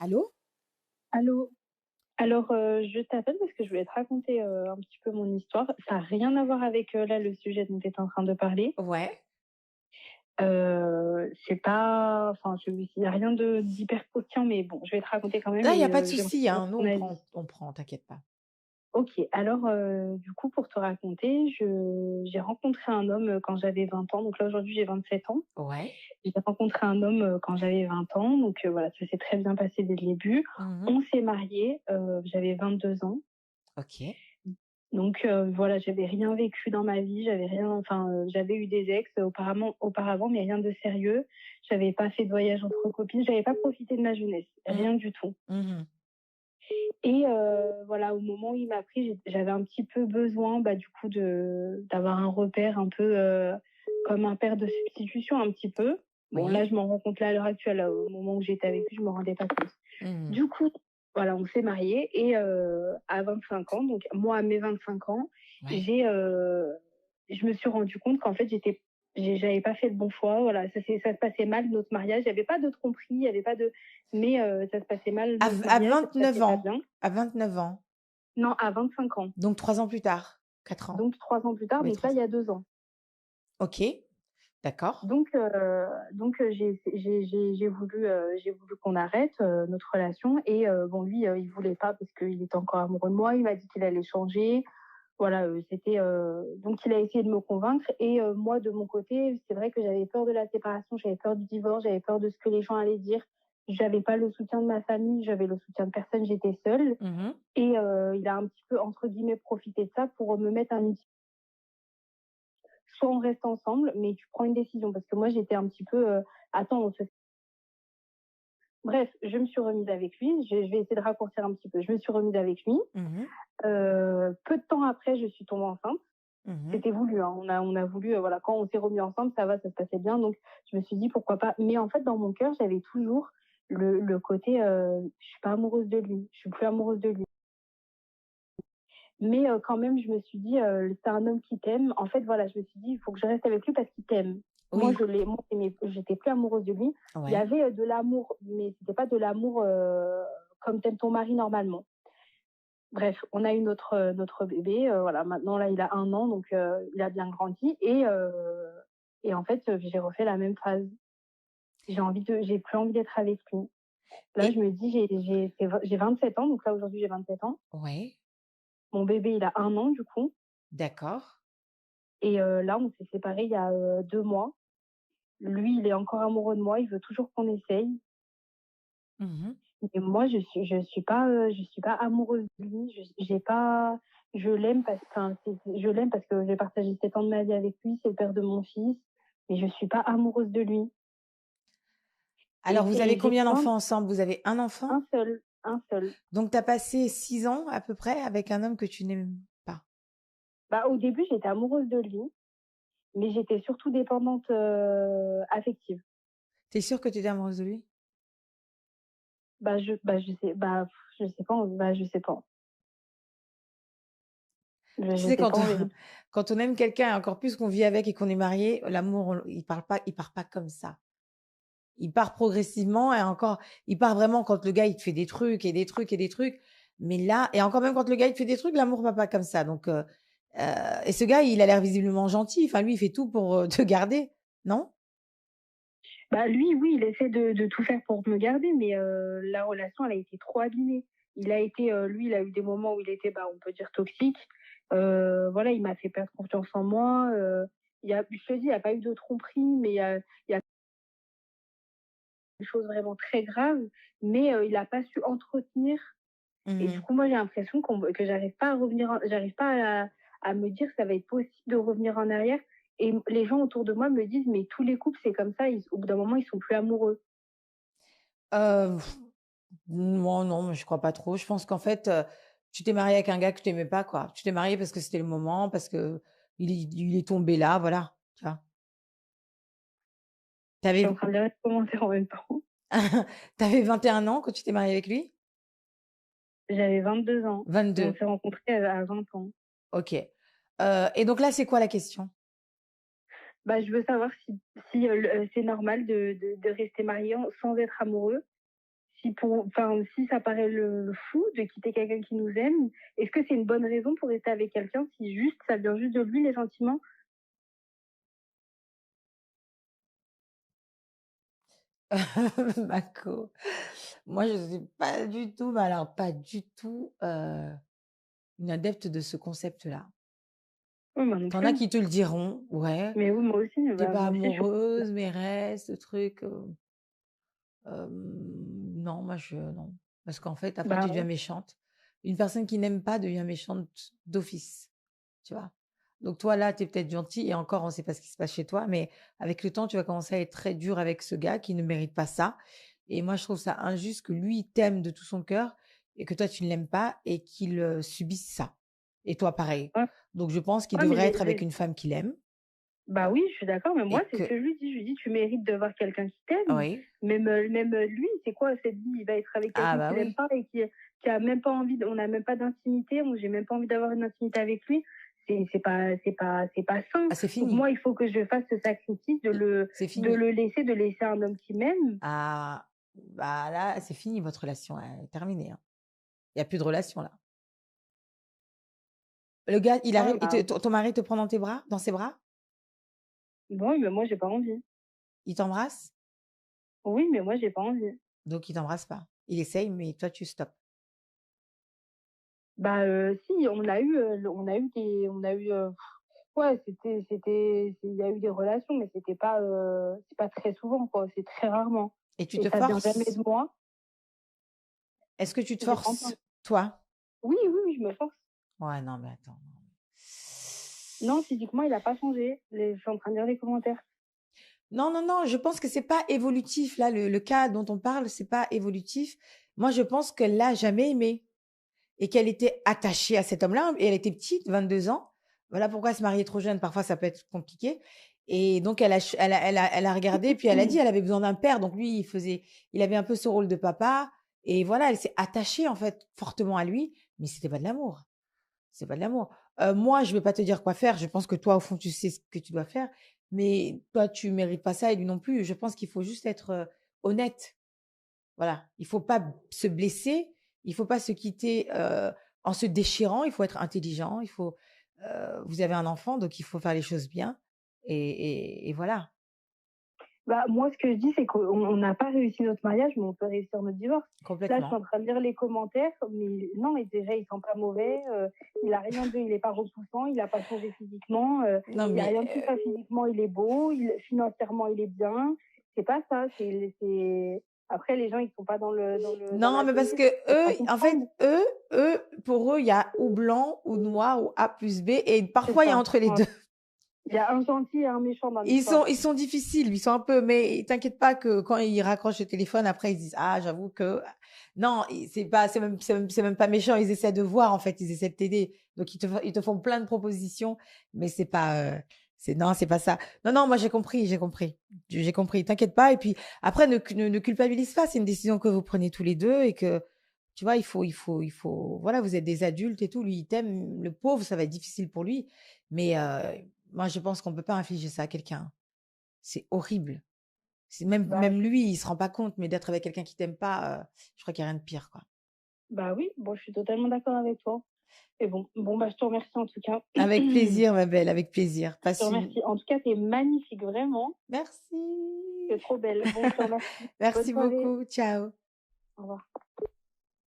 Allô? Allô? Alors, je t'appelle parce que je voulais te raconter, un petit peu mon histoire. Ça a rien à voir avec, là, le sujet dont tu es en train de parler. Ouais. C'est pas enfin, je il y a rien de d'hyper croustillant, mais bon, je vais te raconter quand même Là, il y a et pas de j'aimerais souci, savoir hein. Nous, ton avis. on prend, t'inquiète pas. OK, alors, du coup, pour te raconter, je j'ai rencontré un homme, quand j'avais 20 ans, donc là, aujourd'hui, j'ai 27 ans. Ouais. J'ai rencontré un homme, quand j'avais 20 ans, donc voilà, ça s'est très bien passé dès le début. Mmh. On s'est mariés, j'avais 22 ans. OK. Donc voilà, j'avais rien vécu dans ma vie, j'avais rien enfin, j'avais eu des ex auparavant, mais rien de sérieux. J'avais pas fait de voyage entre copines, j'avais pas profité de ma jeunesse, Mmh. rien du tout. Mmh. Et voilà, au moment où il m'a pris, j'avais un petit peu besoin, bah, du coup de d'avoir un repère un peu, comme un père de substitution un petit peu. Bon là, Oui. je m'en rends compte là à l'heure actuelle, au moment où j'étais avec lui, je me rendais pas compte. Mmh. Du coup, voilà, on s'est mariés et à 25 ans, donc moi à mes 25 ans, Ouais. j'ai, je me suis rendu compte qu'en fait j'avais pas fait le bon choix. Voilà, ça se passait mal notre mariage. Il y avait pas de tromperie, il y avait pas de, mais ça se passait mal notre À mariage, ça se 29 passait pas ans, bien. à 29 ans, Non, à 25 ans. donc 3 ans plus tard, 4 ans. Donc 3 ans plus tard, Oui, donc là 3 il y ans. a 2 ans. OK, d'accord. Donc j'ai voulu qu'on arrête, notre relation et bon lui, il voulait pas parce qu'il était encore amoureux de moi. Il m'a dit qu'il allait changer. Voilà, donc il a essayé de me convaincre et moi de mon côté, c'est vrai que j'avais peur de la séparation, j'avais peur du divorce, j'avais peur de ce que les gens allaient dire. J'avais pas le soutien de ma famille, j'avais le soutien de personne, j'étais seule Mmh. et il a un petit peu entre guillemets «profité» de ça pour me mettre un soit on reste ensemble, mais tu prends une décision. Parce que moi, j'étais un petit peu, attends, on se... Bref, je me suis remise avec lui. Je vais essayer de raccourcir un petit peu. Je me suis remise avec lui. Mmh. Peu de temps après, je suis tombée enceinte. Mmh. C'était voulu, hein. On a voulu, voilà, quand on s'est remis ensemble, ça va, ça se passait bien. Donc, je me suis dit pourquoi pas. Mais en fait, dans mon cœur, j'avais toujours le côté, je suis pas amoureuse de lui. Je suis plus amoureuse de lui. Mais quand même, je me suis dit, c'est un homme qui t'aime. En fait, voilà, je me suis dit, il faut que je reste avec lui parce qu'il t'aime. Moi, Oui. j'étais plus amoureuse de lui. Il y Ouais. avait de l'amour, mais c'était pas de l'amour comme t'aimes ton mari normalement. Bref, on a eu notre bébé. Voilà, maintenant là, il a 1 an, donc il a bien grandi. Et en fait, j'ai refait la même phase. J'ai plus envie d'être avec lui. Là, je Et me dis, j'ai 27 ans, donc là aujourd'hui j'ai 27 ans. ouais, Mon bébé, il a 1 an du coup. d'accord. Et là, on s'est séparés il y a 2 mois. Lui, il est encore amoureux de moi, il veut toujours qu'on essaye. Mmh. Et moi, je suis pas amoureuse de lui. J'ai pas je l'aime parce enfin, je l'aime parce que j'ai partagé 7 ans de ma vie avec lui, c'est le père de mon fils, mais je suis pas amoureuse de lui. Alors vous avez Et j'ai combien besoin d'enfants ensemble? Vous avez un enfant? un seul. Donc tu as passé 6 ans à peu près avec un homme que tu n'aimes pas? Bah, au début, j'étais amoureuse de lui, mais j'étais surtout dépendante, affective. Tu es sûre que tu étais amoureuse de lui? Je sais pas, je sais pas. Tu Je sais, sais pas en vérité. quand on aime quelqu'un, encore plus qu'on vit avec et qu'on est marié, l'amour, il part pas comme ça. Il part progressivement et encore, il part vraiment quand le gars, il te fait des trucs et des trucs et des trucs. Mais là et encore même quand le gars, il te fait des trucs, l'amour va pas comme ça. Donc, et ce gars, il a l'air visiblement gentil. Enfin, lui, il fait tout pour, te garder, non? Bah, lui, oui, il essaie de tout faire pour me garder, mais la relation, elle a été trop abîmée. Lui, il a eu des moments où il était, bah, on peut dire toxique. Voilà, il m'a fait perdre confiance en moi. Je te dis, il y a pas eu de tromperie, mais il y a des choses vraiment très graves, mais il a pas su entretenir. Et du Mmh. coup, moi, j'ai l'impression que j'arrive pas à me dire que ça va être possible de revenir en arrière. Et les gens autour de moi me disent, mais tous les couples, c'est comme ça, au bout d'un moment, ils sont plus amoureux. Heu, moi, non, mais je crois pas trop. Je pense qu'en fait, tu t'es marié avec un gars que tu aimais pas, quoi. Tu t'es marié parce que c'était le moment, parce que il est tombé là, voilà, tu vois? Tu Je suis en avais train de lire les commentaires en même temps. tu avais 21 ans quand tu t'es marié avec lui? J'avais 22 ans et on 22. s'est rencontrés à 20 ans. OK. Et donc là, c'est quoi la question? Bah, je veux savoir si c'est normal de rester marié sans être amoureux. si ça paraît le fou de quitter quelqu'un qui nous aime, est-ce que c'est une bonne raison pour rester avec quelqu'un si juste ça vient juste de lui les sentiments? Mako. Moi, je suis pas du tout, mais alors pas du tout, une adepte de ce concept-là. Oui, moi non Tu en as plus. qui te le diront: «Ouais, Mais oui, moi aussi, tu bah, pas moi aussi je suis amoureuse, mais reste, ce truc», non, moi je non. Parce qu'en fait, après, bah, tu deviens ouais. méchante. Une personne qui n'aime pas devient méchante d'office, tu vois? Donc toi, là, tu es peut-être gentille et encore, on ne sait pas ce qui se passe chez toi, mais avec le temps, tu vas commencer à être très dur avec ce gars qui ne mérite pas ça et moi, je trouve ça injuste que lui, il t'aime de tout son cœur et que toi, tu ne l'aimes pas et qu'il, subisse ça et toi, pareil. Ouais, Donc je pense qu'il ouais, mais devrait être avec une femme qu'il aime, bah, oui, je suis d'accord, mais moi, et c'est ce que que je lui dis. Je lui dis: «Tu mérites de voir quelqu'un qui t'aime». oui. Même, lui, c'est quoi cette vie? Il va être avec Ah quelqu'un bah qu'il aime oui. pas et qui a même pas envie on n'a même pas d'intimité, j'ai même pas envie d'avoir une intimité avec lui. C'est pas sain. Ah, c'est Donc fini. moi, il faut que je fasse ce sacrifice C'est fini. de laisser un homme qui m'aime. Ah, bah, là, c'est fini votre relation, elle est terminée, hein. Il y a plus de relation là. Le gars, il Ouais, arrive, il te bah, ton mari te prend dans ses bras? bon, mais moi, j'ai pas envie. Il t'embrasse? Oui, mais moi, j'ai pas envie. Donc il t'embrasse pas. Il essaye, mais toi tu stoppes. Bah, si, on a eu, ouais, il y a eu des relations, mais c'est pas très souvent, quoi, c'est très rarement Et tu et te ça vient jamais forces? de moi. Est-ce que tu te J'ai pas entendu. forces, toi? Oui, oui, oui, je me force. Ouais, non, mais attends, non, mais Non, physiquement, il a pas changé. Je suis en train de lire les commentaires. non, non, non, je pense que c'est pas évolutif là, le cas dont on parle, c'est pas évolutif. Moi, je pense qu'elle l'a jamais aimé et qu'elle était attachée à cet homme-là et elle était petite, 22 ans. Voilà pourquoi se marier trop jeune, parfois ça peut être compliqué et donc elle a regardé puis elle a dit elle avait besoin d'un père donc lui il avait un peu ce rôle de papa et voilà, elle s'est attachée en fait fortement à lui, mais c'était pas de l'amour. C'est pas de l'amour. Moi, je vais pas te dire quoi faire, je pense que toi, au fond, tu sais ce que tu dois faire, mais toi, tu mérites pas ça et lui non plus. Je pense qu'il faut juste être, honnête. Voilà, il faut pas se blesser, il faut pas se quitter, en se déchirant, il faut être intelligent, vous avez un enfant, donc il faut faire les choses bien et voilà, Bah, moi, ce que je dis, c'est qu'on n'a pas réussi notre mariage, mais on peut réussir notre divorce. Là, je suis en complètement. train de lire les commentaires, mais non, et déjà, il sent pas mauvais, il a rien de il est pas repoussant, il a pas changé physiquement, Non il y a mais, rien de tout ça. Physiquement, il est beau, financièrement, il est bien. C'est pas ça, après, les gens, ils sont pas dans non, la mais parce télé, que ils peuvent pas eux, en fait, comprendre. pour eux, il y a ou blanc ou noir ou A plus B et C'est parfois il y a ça. entre les Ouais. 2. Il y a un gentil et un méchant dans l'histoire. Ils sont difficiles, ils sont un peu, mais t'inquiète pas que quand ils raccrochent le téléphone, après ils se disent ah j'avoue que non, c'est même pas méchant, ils essaient de voir en fait, ils essaient de t'aider, donc ils te font plein de propositions, mais c'est pas c'est non c'est pas ça. Non non moi j'ai compris, t'inquiète pas et puis après ne culpabilise pas, c'est une décision que vous prenez tous les deux et que tu vois il faut voilà vous êtes des adultes et tout, lui il t'aime, le pauvre ça va être difficile pour lui, mais moi, je pense qu'on peut pas infliger ça à quelqu'un. C'est horrible. C'est Bah, même lui, il se rend pas compte, mais d'être avec quelqu'un qui t'aime pas, je crois qu'il y a rien de pire, quoi. bah oui, bon, je suis totalement d'accord avec toi. Et bon, bah, je te remercie en tout cas. Avec Je plaisir, ma belle, avec plaisir. te Passe une remercie. En tout cas, tu es magnifique, vraiment. Tu merci. es trop belle. Bon, je te remercie. Bonne Merci soirée. beaucoup. Ciao. Au revoir.